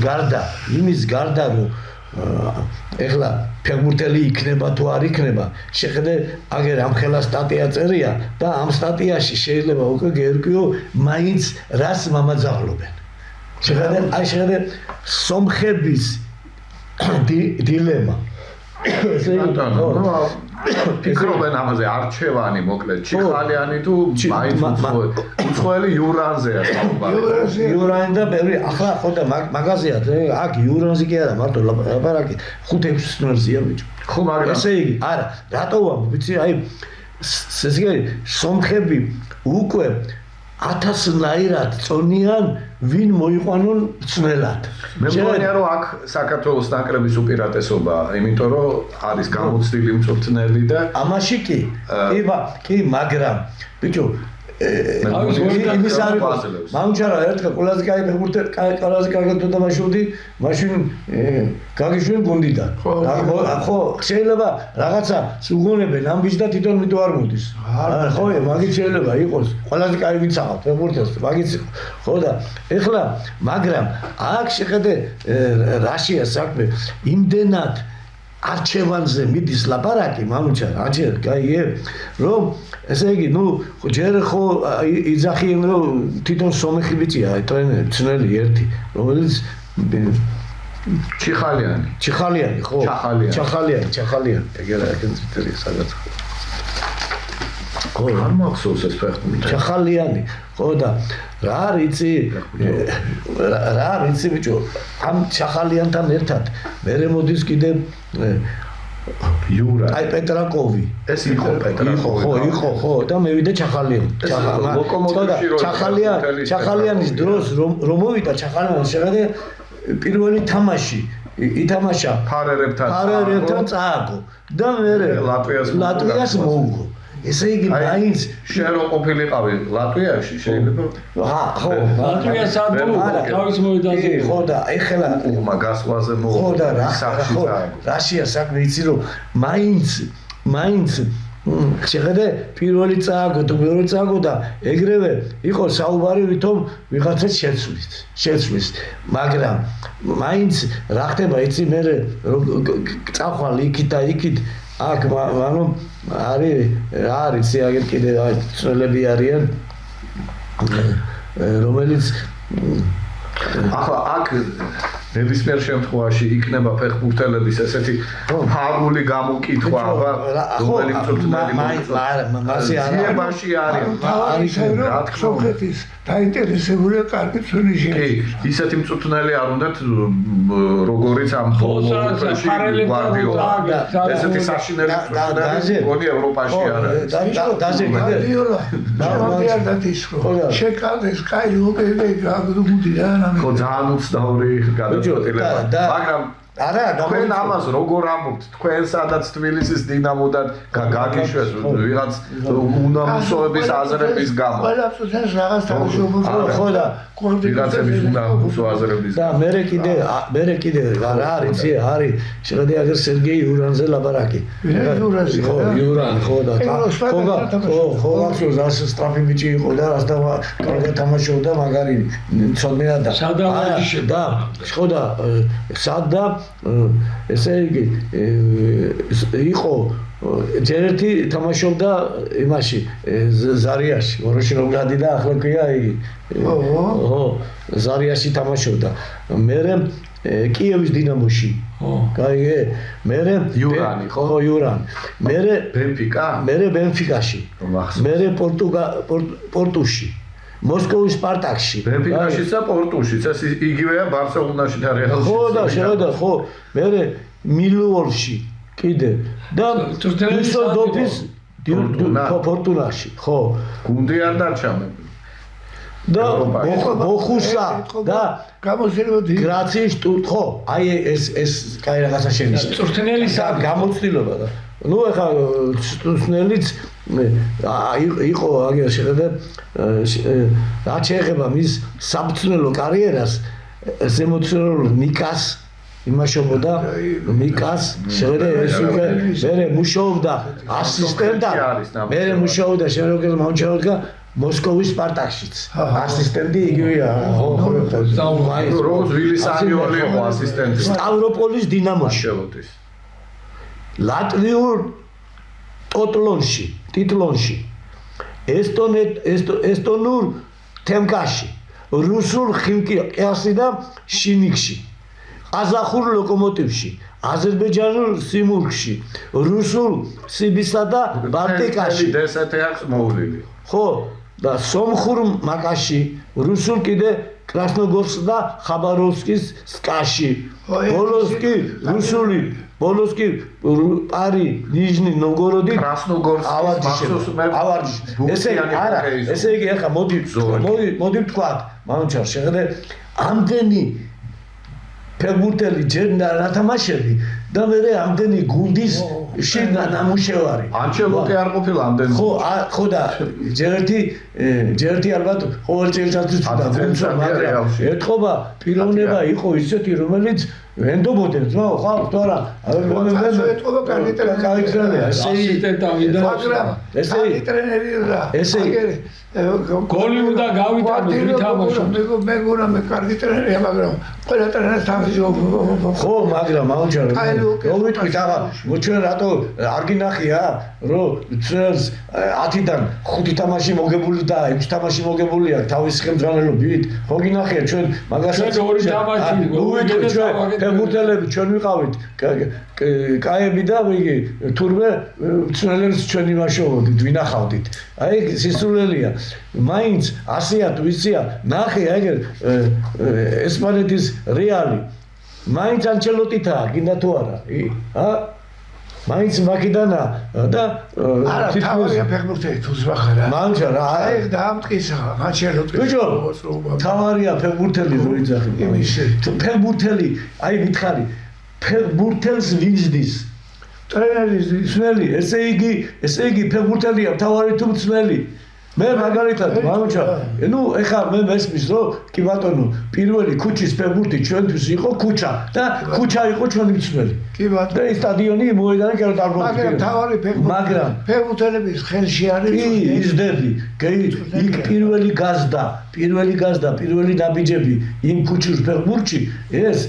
S2: გარდა რომ ეხლა ფეხბურთელი იქნება თუ არ იქნება შეხედე აგერ ამ ხელა სტატია წერია და ამ სტატიაში შეიძლება უკვე გერკვიო მაინც რას მამაძაღლობენ შეხედე სომხების დილემა
S1: ფიქრობენ ამაზე არჩევანი მოკლედ ჩიხალიანი თუ მაინც უცხოელი იურანზეა
S2: იურანი და ბევრი ახლა ხო და მაგაზია აქ იურანზე კი არა მარტო ლაპარაკი 5-6 წნერზეა ბიჭო
S1: ხო მაგრამ
S2: ესე იგი არა რატოა ვიცი აი ესე იგი სომხები უკვე 1000-ნაირად წონიან ვინ მოიყვანონ წნელად
S1: მე მგონია რომ აქ საქართველოს ნაკრების უპირატესობაა იმიტომ რომ არის გამოცდილი მწვრთნელი და
S2: ამაში კი მაგრამ ბიჭო იმის არის მაუნჩარა ერთხელ ყველაზე კაი ფეხბურთელი ყველაზე კარგად თამაშობდი მაშინ გაგიშვენ გუნდიდან ხო შეიძლება რაღაცა უგონებენ ამ ბიჭს და თვითონ მიდო არ მოდის ხო მაგით შეიძლება იყოს ყველაზე კაი ვიცახავ ფეხბურთელს მაგით ხო და ეხლა მაგრამ აქ შეხედე რაშია საქმე იმდენად არჩევანზე მიდის ლაპარაკი მამუჩა აჯერ გაიე რომ ესე იგი ნუ ჯერ ხო იძახიან რომ თვითონ სომეხი ბიჭია ტრენერი ცნელი ერთი რომელიც ჩიხალიანი ხო ჩახალიანი ეგერა ეგენ წითელი სადაც ხო
S1: არ მახსოვს ეს ფეხბურთელი
S2: ჩახალიანი ხო და რა არის ბიჭო ამ ჩახალიანთან ერთად მერე მოდის კიდე
S1: იურა
S2: აი პეტრაკოვი
S1: ეს იყო პეტრაკოვი
S2: ხო და მევიდა ჩახალიანის დროს რომ მოვიდა ჩახალიანი შეხედე პირველი თამაში ითამაშა ფარერებთან წააგო და მერე ლატვიას მოუგო ესე იგი მაინც
S1: შენ რო ყოფილიყავი ლატვიაში შეიძლება
S2: ხო
S4: ლატვიას თავის მოედანზე
S2: ხო და ეხლა
S1: მაგასვაზე
S2: ხო და რაშია საქმე იცი რომ მაინც შეხედე პირველი წააგო თუ მეორე წააგო და ეგრევე იყო საუბარი ვითომ ვიღაცას შეცვლის მაგრამ მაინც რა ხდება იცი მე წახვალ იქით და იქით აქ ანუ არის აგერ კიდე ცნელები არიან რომელიც
S1: ახლა აქ ნებისმიერ შემთხვევაში იქნება ფეხბურთელების ესეთი ფარული გამოკითხვა რომელიც მწვრთნელი
S2: მასე
S1: ძიებაში არის
S3: რა თქმა უნდა დაინტერესებულია კარგი ცვლილის
S1: კი ისეთი მწვრთნელი არ უნდათ როგორიც ამ ფეხბურთში გვარდიოლა ესეთი საშინელი მწვრთნელი გონი ევროპაში არის
S2: დაჟე
S3: შეკადეს კაი ოკეი გაგდუდი რა
S1: ხო ძალიან უცნაური გადაწყვეტილება მაგრამ არა თქვენ ამას როგორ ამბობთ თქვენ სადაც თბილისის დინამოდან გაგიშვეს ვიღაც უნამუსოების აზრების გამო
S3: ყველაფერს რაღაც თავისუფლება
S1: ხო და ვიღაცების უნამუსო აზრების
S2: და მე კიდე რა არის შეხედე აგერ სერგეი იურანზე ლაბარაკი ხო იურან ხო და ხო ახსოვს სტრაფი ბიჭი იყო და რას და კარგად თამაშობდა მაგარი ცოდნეა და და ხო და სადა ესე იგი იყო ჯერ ერთი თამაშობდა იმაში ზარიაში ვოროშილოვგრადი და ახლა ქვია იგი ხო ზარიაში თამაშობდა მერე კიევის დინამოში კაიგე მერე
S1: იურანი ხო
S2: იურანი მერე
S1: ბენფიკა
S2: მერე ბენფიკაში მერე პორტუში მოსკოვის სპარტაკში
S1: ბენფიკაშიც და პორტუშიც ეს იგივეა ბარსელონაში და რეალში
S2: ხო და შეხედა ხო მერე მილუოლში კიდე და დუსელდორფის ფორტუნაში ხო
S1: გუნდი არ დარჩა
S2: და ბოხუსა და
S3: გამოცდილებდი
S2: გრაციის ხო აი ეს კაი რაღაცა შენიშნა
S4: წვრთნელი
S2: გამოცდილება და ნუ ეხა წვრთნელიც იყო აგერ შეხედე რაც შეეხება მის საბრძოლო კარიერას ზემოწნეულ მიკას იმაშობოდა მიკას შეხედე ეს უკვე მე მუშაობდა ასისტენტად მე მუშაობდა შემდგომ მომჩაოდა მოსკოვის სპარტაკშიც ასისტენტი იგივეა ხო
S1: როზ ვილისანიოლი იყო ასისტენტი
S2: სტავროპოლის დინამოში ლატვიურ ტიტლონში ესტონურ თემკაში რუსულ ხიმკიასი და შინიქში ყაზახურ ლოკომოტივში აზერბაიჯანულ სიმურგში რუსულ სიბისა და ბალტიკაში
S1: ესეთი აქვს მოვლილი
S2: ხო და სომხურ მაკაში რუსულ კიდე კრასნოგორსკ და ხაბაროვსკის სკაში ბოლოსკი რუსული ბოლოსკი პარი ნიჟნი ნოვგოროდი ავარჯიში ესე არა ესე იგი ახლა მოდი ვთქვათ მანუჩარ შეხედე ამდენი ფეხბურთელი ჯერ ნათამაშები და მე ამდენი გუნდის ნამუშევარი
S1: ანჩელოტი არ ყოფილა ამდენი
S2: ხო და ჯერ ერთი ალბათ ყოველ წელიწადს და გუნდს მაგრამ ეთყობა პიროვნება იყო ისეთი რომელიც ვენდობოდნენ ძმაო ხალხ თუ არა
S3: მე ეთყობა კარგი ტრენერია მაგრამ კარგი ტრენერია
S2: ესე
S4: გოლი უნდა გავიტანო ვითამაშო
S3: მეგონა მე კარგი ტრენერია მაგრამ ყველა ტრენერს თავისი
S2: ხო მაგრამ აუჯარო რომ ვიტყვით აღა მოჩვენ რატო არ გინახია რომ წელს 10-დან 5 თამაში მოგებული და 6 თამაში მოგებული აქვს თავის ხელმძღვანელობით ხო გინახია ჩვენ მაგასაც
S4: ორი თამაში
S2: ჩვენ ფეხბურთელები ჩვენ ვიყავით კაები და იგი თურმე ცნელებს ჩვენ იმაშოვოდით ვინახავდით აი სისულელია მაინც ასია თუ იცია ნახე ეგერ ესპანეთის რეალი მაინც ანჩელოტითაა გინდა თუ არა მაინც მაკედანა და
S3: არა თავია ფეხბურთელი თუ ზვახარა
S2: მანჩა რა
S3: აი დაამტკიცა ანჩელოტი
S2: ბიჭო თავია ფეხბურთელი რო იძახი ფეხბურთელი აი მითხარი ფეხბურთელს ვიზდის
S3: ტრენერის
S2: ძველი ესე იგი ფეხბურთელია თავარი თუ ძველი მე მაგალითად მამუჩა ნუ ეხა მე მესმის რომ კი ბატონო პირველი ქუჩის ფეხბურთი ჩვენთვის იყო ქუჩა და ქუჩა იყო ჩვენი მწველი
S3: კი ბატონო
S2: და სტადიონი მოედანი კი არ დარბოთი
S3: მაგრამ თავარი ფეხბურთელების ხელში არის
S2: კი იზდები იქ პირველი გაზდა პირველი ნაბიჯები იმ ქუჩის ფეხბურთში ეს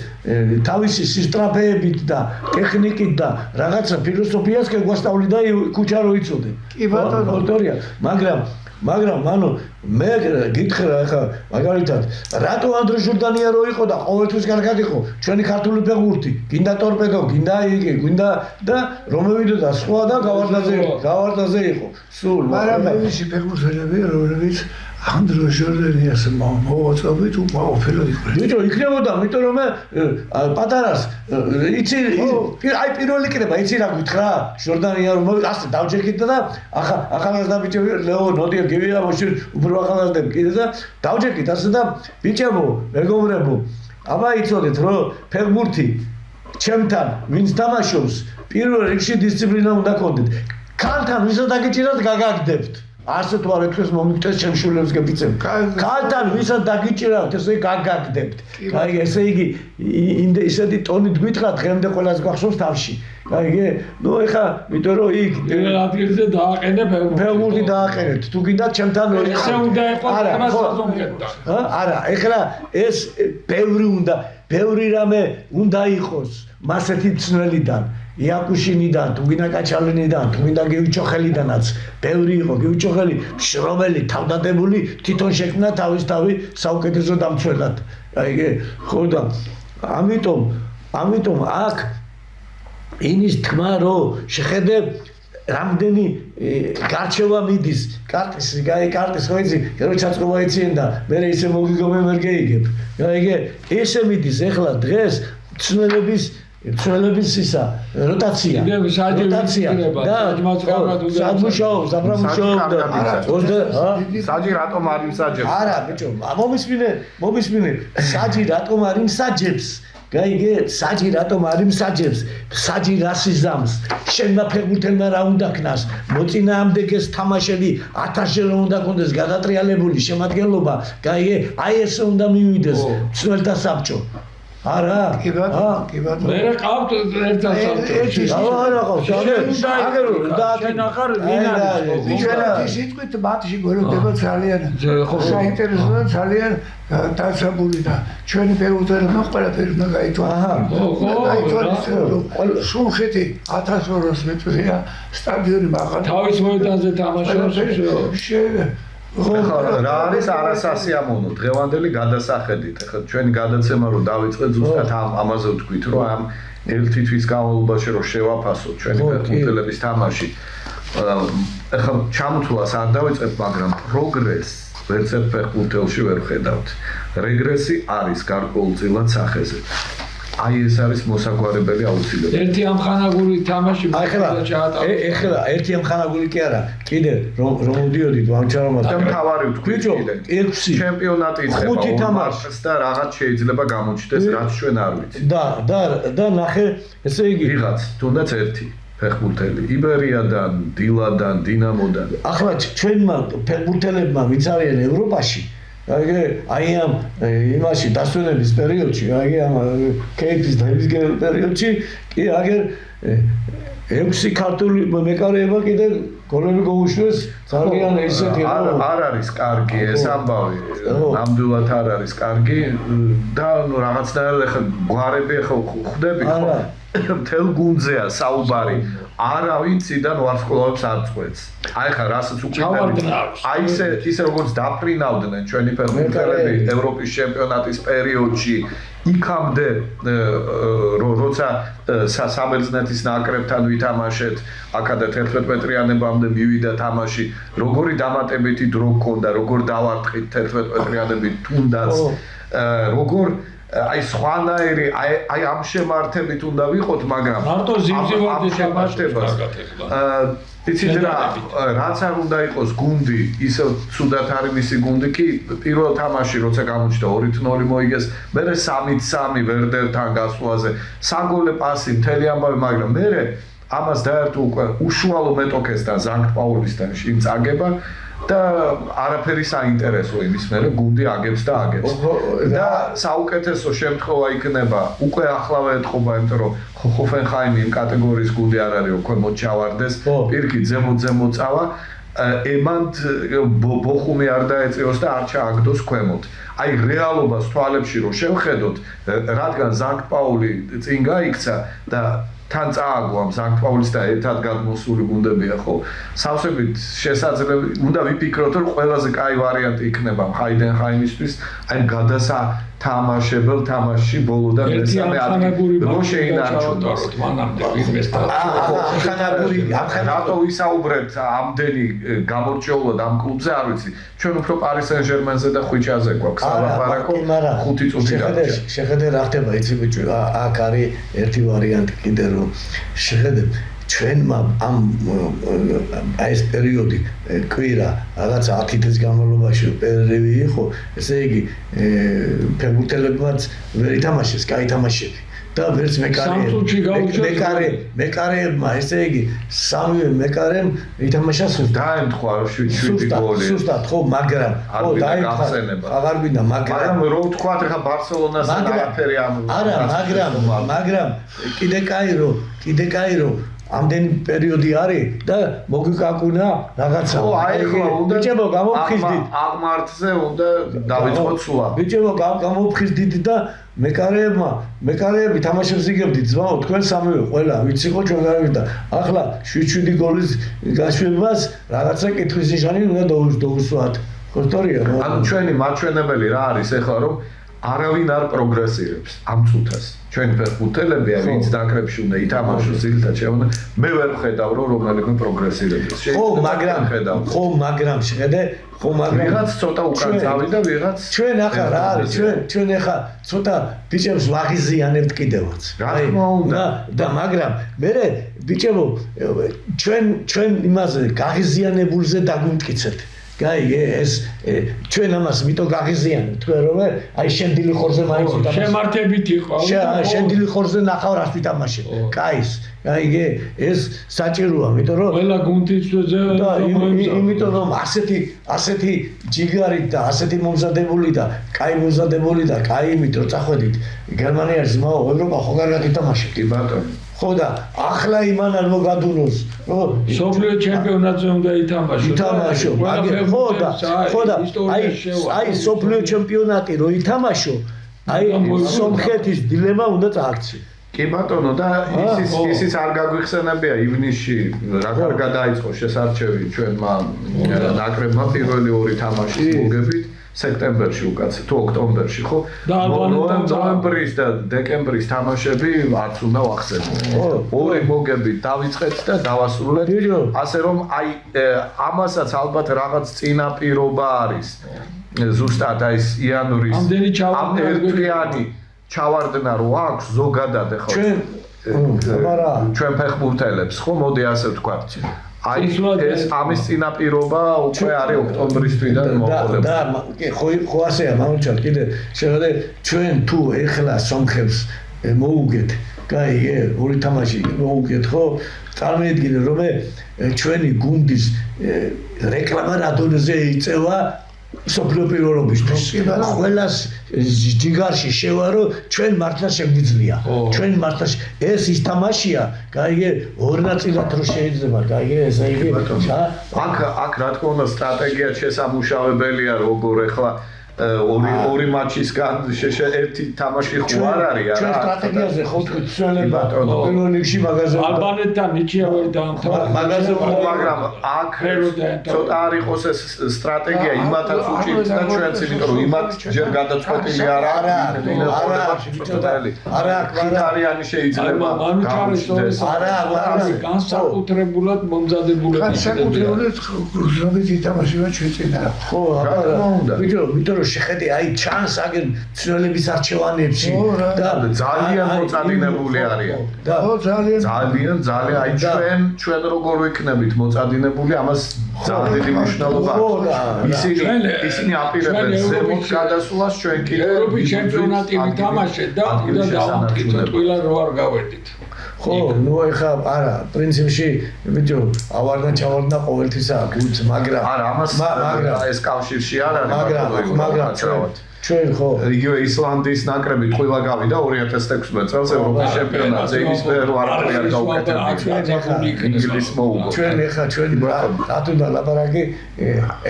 S2: თავისი სისტრაფეებით და ტექნიკით და რაღაცა ფილოსოფიას კი გვასწავლიდა ქუჩა რო იცოდე
S3: კი ბატონო
S2: ავტორია მაგრამ მანო მე გითხრა ახლა მაგალითად რატო ანდრე ჟორდანია რო იყო და ყოველთვის კარგად იყო ჩვენი ქართული ფეხბურთი გინდა ტორპედო გინდა იგი გინდა და რომევიდო და სხვა და გავარდაზე იყო სულ
S3: მაგრამ მისი ფეხბურთელები რომლებიც ანდრე ჟორდანიას მოუწოდით უკმაყოფილო იყვნენ
S2: ბიჭო იქნებოდა იმიტომ რომ პატარას იცი აი პირველი კრება იცი რა გითხრა ჟორდანია რომ ასე დავჯექით და ახალგაზრდა ბიჭები ლეო ნოდია გივია მოშინ უფრო ახალგაზრდები კიდე და დავჯექით ასე და ბიჭებო მეგობრებო აბა იცოდეთ რომ ფეხბურთი ჩემთან ვინც თამაშობს პირველ რიგში დისციპლინა უნდა გქონდეთ ქალთან ვისაც დაგიჭირათ გაგაგდებთ ასე თუ არ ეთქეს მომიგდეს შემშულებს გებიცემ ქალთან ვისაც დაგიჭირავთ ესე გაგაგდებთ აი ესე იგი ისეთი ტონით გვითხრა დღემდე ყველას გახსოვს თავში აი ნუ ეხა იმიტომ რომ იქ
S4: ადგილზე დააყენე
S2: ფეხბურთი დააყენეთ თუ გინდა ჩემთან
S4: ესე უნდა იყოს
S2: არა ეხლა ეს ბევრი რამე უნდა იყოს მასეთი ცნველიდან იაკუშინიდან, თუ გინდა კაჩალინიდან, თუ გინდა გივიჩოხელიდანაც, ბევრი იყო გივიჩოხელი, შრომელი, თავდადებული, თვითონ შექმნა თავისთავი საუკეთესო დამცველად. აი, ხო და ამიტომ აქ ინის თქმა რომ შეხედე რამდენი გარჩევა მიდის კარტის ხო იცი რომ ჩაწყობა იციან და მე ისე მოგიგომე ვერ გეიგებ. აი, ესე მიდის ეხლა დღეს ცნელების ისა როტაცია და სამუშაო
S1: საჯი რატომ არ იმსაჯებს
S2: არა ბიჭო მომისმინე საჯი რატომ არ იმსაჯებს გაიგე საჯი რატომ არ იმსაჯებს საჯი რას იზამს შენმა ფეხბურთელმა რა უნდა ქნას მოწინააღმდეგეს თამაშები 1000-ზე რომ უნდა კონდეს გადატრიალებული შემადგენლობა გაიგე აი ესე უნდა მივიდეს ცნელთა საბჭო არა
S3: კი ბატონო
S4: მე ყავთ ერთად საბჭოში
S2: არა ყავს აგერ
S4: დაახარ ვინ არის
S3: ჩვენი სიტყვით მათში გველოდება ძალიან საინტერესო და ძალიან დასაბული და ჩვენი ფეხბურთელებმა ყველაფერი უნდა გაითვალისწინოს სულხეთი 1200 მეტრია სტადიონი მაგალითად
S4: თავის მოედანზე თამაშობს
S1: ხო რა არის არასასიამოვნო დღევანდელი გადასახედით ახლა ჩვენი გადაცემა რომ დავიწყეთ ზუსტად ამაზე ვთქვით რომ ამ ერთი თვის განმავლობაში რომ შევაფასოთ ჩვენი ფეხბურთელების თამაში ახლა ჩამოთვლას არ დავიწყებ მაგრამ პროგრესს ვერცერთ ფეხბურთელში ვერ ხედავთ რეგრესი არის გარკვეულწილად სახეზე აი ეს არის მოსაგვარებელი აუცილებლად.
S4: ერთი ამხანაგური თამაში
S2: ეხლა ერთი ამხანაგური კი არა. კიდე რომ მოდიოდით ვამჩარომად
S1: და მთავარი ვთქვი
S2: კიდე 6
S1: ჩემპიონატი იწყება
S2: 5 თამაში
S1: და რაღაც შეიძლება გამოჩნდეს რაც ჩვენ არ ვიცით.
S2: და ნახე ესე იგი
S1: ვიღაც თუნდაც ერთი ფეხბურთელი იბერიადან, დილადან, დინამოდან.
S2: ახლა ჩვენმა ფეხბურთელებმა ვინც არიან ევროპაში აი ამ იმაში დასვენების პერიოდში, აი ამ კეითის დაიბის პერიოდში, კი აგერ 6 ქართული მეკარეება კიდე გოლები გაუშვეს ძალიან ისეთი
S1: არ არის კარგი ეს ამბავი, ნამდვილად არ არის კარგი და ნუ რაღაცნაირად ახლა გვარები ახლა ხვდები ხო? მთელ გუნდზეა საუბარი. არავინ ციდან ვარსკვლავებს არ წყვეტს. აი ხა რასაც უკიდები. აი ისე როგორც დაფრინავდნენ ჩვენი ფეხბურთელები ევროპის ჩემპიონატის პერიოდში, იქამდე როცა საბერძნეთის ნაკრებთან ვითამაშეთ, აქადა 11 მეტრიანებამდე მივიდა თამაში, როგორი დამატებითი დრო გქონდა, როგორ დავარტყით 11 მეტრიანები თუნდაც, როგორ აი სხვანაირი აი ამ შემართებით უნდა ვიყოთ, მაგრამ
S4: მარტო ზიმზიმად
S1: შემართებას იცით რა რაც არ უნდა იყოს გუნდი ისე ცუდად არის მისი გუნდი კი პირველ თამაში როცა გამოჩნდა 2-0 მოიგეს მერე 3-3 ვერდერთან გასვლაზე საგოლე პასი მთელი ამბავი მაგრამ მერე ამას დაერთო უკვე უშუალო მეტოქესთან ზანგ პაულისთან იმ წაგება და არაფერი საინტერესო იმის მერე გუნდი აგებს და აგებს. და საუკეთესო შემთხვევა იქნება უკვე ახლავე ეთყობა, იმიტომ რომ ჰოფენჰაიმი იმ კატეგორიის გუნდი არ არის, რომ ქვემოთ ჩავარდეს, პირიქით ზემოთ წავა. ემანდ ბოხუმი არ დაეწევოს და არ ჩააგდოს ქვემოთ. აი რეალობას თვალებში რომ შევხედოთ, რადგან ზანქტ-პაული წინ გაიქცა და თან წააგო ამ ზანქტ-პაულის და ერთად გადმოსული გუნდებია, ხო? სავსებით შესაძლებელი უნდა ვიფიქროთ, რომ ყველაზე კაი ვარიანტი იქნება ჰაიდენჰაიმისთვის, აი გადასათამაშებელ თამაშში ბოლოდან მესამე ადგილი რო შეინარჩუნოს.
S4: მანამდე ინვესტორი.
S1: რატო ვისაუბრებთ ამდენი გამორჩეულად ამ კლუბზე, არ ვიცი. ჩვენ უფრო პარი სენ-ჟერმენზე და ხვიჩაზე გვაქვს ალაპარაკო 5 წუთი დარჩა.
S2: შეხედე რა ხდება, იცი ბიჭო, აქ არის ერთი ვარიანტი კიდე რომ შეხედე ჩვენმა ამ ეს პერიოდი კვირა რაღაც 10 დღის განმავლობაში პერიოდი იყო, ესე იგი ფეხბურთელებმაც ვერ ითამაშეს, კაი თამაშები და ვერც მეკარეებმა, ესე იგი სამივე მეკარემ ითამაშა სუსტად.
S1: დაემთხვა 7 გოლი.
S2: სუსტად, ხო, მაგრამ ხო დაემთხვა. აღარ გვინდა,
S1: მაგრამ რო ვთქვა ხა ბარსელონას არაფერი ამ
S2: არა, მაგრამ კიდე კაირო ამდენი პერიოდი არის და მოგვიკაკუნა რაღაცა.
S1: ხო, აი ხო, უნდა
S2: ბიჭებო, გამოფხიზდით.
S1: აღმართზე უნდა დავიწყოთ სულა.
S2: ბიჭებო, გამოფხიზდით და მეკარეები თამაშებს იგებდით, ძმაო, თქვენ სამივე, ყველა, ვიცი ხო ჩვენ გავიდა. ახლა 7 გოლის გაშვებას რაღაცა კითხვის ნიშანი უნდა დაუსვათ. ხო, სწორია.
S1: ანუ ჩვენი მაჩვენებელი რა არის ახლა, რომ არავინ არ პროგრესირებს ამ წუთას. ჩვენი ფეხბურთელებია, ვინც დაკრებში უნდა ითამაშოს ძირითადად შეუნა. მე ვერ ხედავ, რომ რომელიმე პროგრესირებს.
S2: ხო, მაგრამ შეხედე,
S1: ვიღაც ცოტა უკან წავიდა, ვიღაც
S2: ჩვენ ახლა რა არის? ჩვენ ახლა ცოტა ბიჭებს ვაღიზიანებთ კიდევაც.
S1: რა თქმა უნდა.
S2: და მაგრამ მე ბიჭებო, ჩვენ იმაზე გაღიზიანებულზე დაგვიმტკიცეთ. გაიგე ეს ჩვენ ამას მითო გაღიზიანებთ თქვენ რომ აი შენდილი ხორზე მაინც ვითამაშეთ.
S4: შემართებით იყო.
S2: შენდილი ხორზე ნახავ რას ვითამაშეთ. კაის. გაიგე ეს საჭიროა, იმიტომ რომ
S4: ყველა გუნდისთვის
S2: და იმიტომ რომ ასეთი ჯიგარით და ასეთი მომზადებული და კაი მომზადებული და კაი იმით რომ წახვედით გერმანიაში ზმაო ევროპა ხო კარგად ითამაშეთ.
S1: კი ბატონო.
S2: ხო და ახლა იმან არ მოგადუნოს რომ
S4: სოფლიო ჩემპიონატზე უნდა ითამაშო.
S2: ხო და აი სოფლიო ჩემპიონატი რო ითამაშო, აი სომხეთის დილემა უნდა წააქცი.
S1: კი ბატონო და ისიც არ გაგვიხსენებია ივნისში რა კარგად დაიწყო შესარჩევი ჩვენმა ნაკრებმა პირველი 2 თამაშის მოგებით სექტემბერში უკაცრავად თუ ოქტომბერში ხო ნოემბრის და დეკემბრის თამაშები არც უნდა ვახსენოთ. 2 მოგებით დავიწყეთ და დავასრულეთ. ასე რომ აი ამასაც ალბათ რაღაც წინაპირობა არის. ზუსტად აი იანვრის ამ ერთიანი ჩავარდნა რო აქვს ზოგადად ხო ჩვენ ფეხბურთელებს ხო მოდი ასე ვთქვათ. აი ეს ამის წინაპირობა უკვე არის ოქტომბრის თვიდან მოყოლებული.
S2: და ხო ასეა მამჩა კიდე შეხედე ჩვენ თუ ეხლა სომხებს მოუგეთ, გაიგე, 2 თამაში მოუგეთ ხო? წარმოიდგინე რომ ჩვენი გუნდის რეკლამა რადონეზე იწევა სოფლიო პირველობისთვის. ყველას ჯიგარში შევა რომ ჩვენ მართლა შეგვიძლია. ჩვენ მართლა ეს ის თამაშია, გაიგე, 2 ნაწილად რო შეიძლება, გაიგე, ესე იგი.
S1: აქ რა თქმა უნდა სტრატეგია შესამუშავებელია, როგორ ახლა 2 მატჩისგან ერთი თამაში ხო არ არის რა.
S2: ჩვენ სტრატეგიაზე ხო თქვით ცვლილება პირველ რიგში მაგაზე
S4: ალბანეთთან ნიჭიერი დაამთავრა.
S2: მაგაზე
S1: მაგრამ აქ ცოტა არ იყოს ეს სტრატეგია იმათაც უჭირთ და ჩვენც, იმიტომ რომ იმათ ჯერ გადაწყვეტილი არ არის. არა, ქითარიანი შეიძლება
S4: გამოვიდეს. არა, განსაკუთრებულად მომზადებული
S3: განსაკუთრებულად გრუზობით ითამაშება ჩვენ წინა.
S2: ხო, აბა, იმიტომ რომ შეხედე აი ჩანს აგერ ცვლილების არჩევანებში და
S1: ძალიან მოწადინებული არიან.
S3: ხო, ძალიან
S1: აი ჩვენ როგორ ვიქნებით მოწადინებული, ამას ძალიან დიდი მნიშვნელობა აქვს. ისინი აპირებენ ზემოთ გადასვლას, ჩვენ კიდევ
S4: ევროპის ჩემპიონატი ვითამაშეთ და უნდა დავამტკიცოთ ყველა რო არ გავედით.
S2: ხო, ნუ ეხა არა, პრინციპში ბიჭო, ავარდნა ჩავარდნა ყოველთვისა გულს, მაგრამ
S1: არა, ამას ეს კავშირში არ არის,
S2: მაგრამ ჩვენ ხო
S1: იგივე ისლანდიის ნაკრები ყველა გავიდა 2016 წელს ევროპის ჩემპიონატზე, იმის მერე რო არაფერი არ გაუკეთებია. ინგლისს მოუგო.
S2: ჩვენ ეხა რატომ ლაპარაკი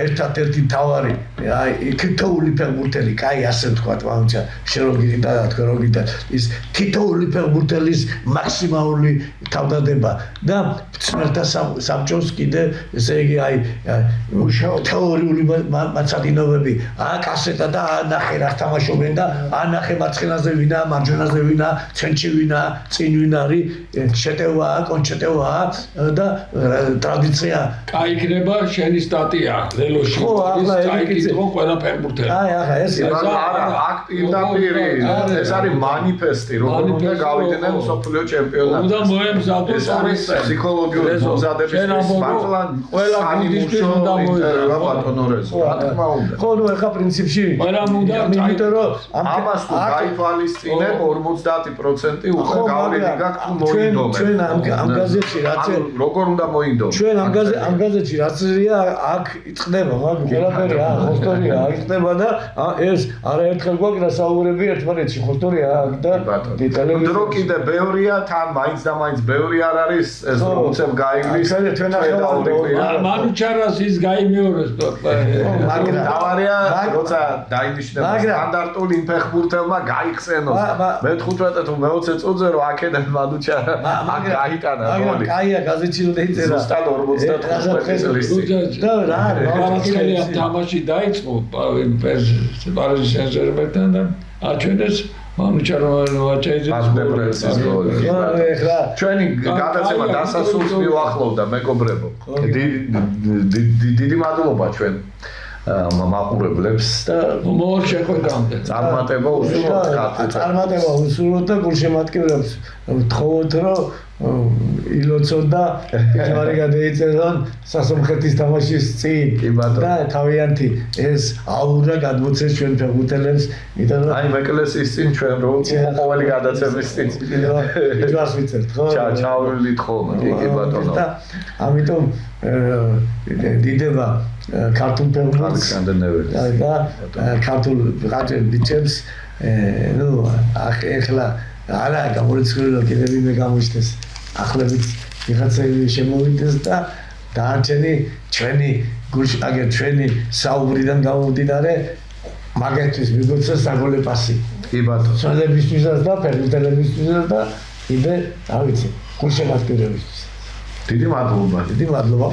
S2: ერთადერთი თავარი, აი თითოეული ფეხბურთელი, კაი ასე ვთქვათ, ვამჩა, შენ რო გიგდა და თქვენ რო გიგდა, ის თითოეული ფეხბურთელის მაქსიმალური თავდადება და მწმელთა საბჭოს კიდე ესე იგი აი თეორიული მაცადინობები, აკასეტა და ნახე რა თამაშობენ და ანახე მარცხენაზე ვინა, მარჯვენაზე ვინა, ცენტრში ვინა, წინ ვინ არის, შეტევაა, კონჩეტევაა და ტრადიცია.
S4: კაი იქნება შენი სტატია ლელოში.
S2: ხო, ახლა
S4: ეკითხო ყველა ფეხბურთელი.
S2: აი, ახლა ეს
S1: არა, აქ პირდაპირ ეს არის манифესტი, როგორ უნდა გავიდნენ მსოფლიო ჩემპიონატში.
S4: უნდა მოემზადოს
S1: ეს არის ფსიქოლოგიური მომზადების მართლა
S4: ყველა გუნდისთვის უნდა მოემზადოს.
S1: ბატონო რეზო, რა თქმა უნდა.
S2: ხო, ნუ ეხა პრინციპში
S4: ყველა უნდა
S2: იმიტომ რომ
S1: ამას თუ გაითვალისწინებ 50% უკვე გავლილი გაქვს თუ მოინდომენ.
S2: ჩვენ ამ გაზეთში რაც
S1: როგორ უნდა მოინდომენ?
S2: ჩვენ ამ გაზეთში რაც ზია აქ იწყდება, მაგრამ ყველაფერი ხოსტორია, აქ იწყდება და ეს არაერთხელ გვაქვს საუბრები ერთმანეთში, ხოსტორია აქ და
S1: ტელევიზია. დრო კიდე ბევრია, თან მაინც და მაინც ბევრი არ არის, ეს უცებ გაიგლის.
S4: მანუჩარას ის გაიმეორეს
S2: მაგრამ
S1: დავარია როცა დაინიშნება სტანდარტული ფეხბურთელმა გაიხსენოს. მე-15 თუ მე-20 წუთზე რო აქედან მანუჩარა აქ გაიტანა გოლი.
S2: მაგრამ კაია გაზეთში რო დაიწერა.
S1: ზუსტად 45 წლის წინ.
S2: და რა
S4: მარცხენია თამაში დაიწყო პარიზის სენ-ჟერმენთან და აჩვენეს მანუჩარო ვაჭაიძეს
S1: გოლი.
S2: ეხლა
S1: ჩვენი გადაცემა დასასრულს მივახლოვდა მეგობრებო. დიდი მადლობა ჩვენ მაყურებლებს და
S4: მოშეხვედამდე.
S1: წარმატება უსურვოთ ხალხს.
S2: წარმატება უსურვოთ და გულშემატკივრებს ვთხოვოთ რომ ილოცოთ და ჯვარი გადაიწერონ სასომხეთის თამაშის წინ და თავიანთი ეს აურა გადმოცეს ჩვენ ფეხბურთელებს, იმიტომ რომ
S1: აი ეკლესიის წინ ჩვენ რო ყოველი გადაცემის წინ
S2: იძვას ვიცერთ, ხო?
S1: ჩავრილით ხოლმე, კი ბატონო.
S2: და ამიტომ დიდება ქართულ ფეხბურთს და ქართულ ბიჭებს, ნუ ახლა არა გამორიცხული კიდევ ვინმე გამოჩნდეს ახლებით ვიღაცები შემოვიდეს და დანარჩენი ჩვენი გულში აგერ ჩვენი საუბრიდან გამომდინარე მაგათთვის მიგოცეს საგოლე პასი.
S1: კი ბატონო.
S2: სოლებისთვისაც და ფეხბურთელებისთვისაც და კიდე რა ვიცი გულშემატკივრებისთვის.
S1: დიდი მადლობა.
S2: დიდი მადლობა.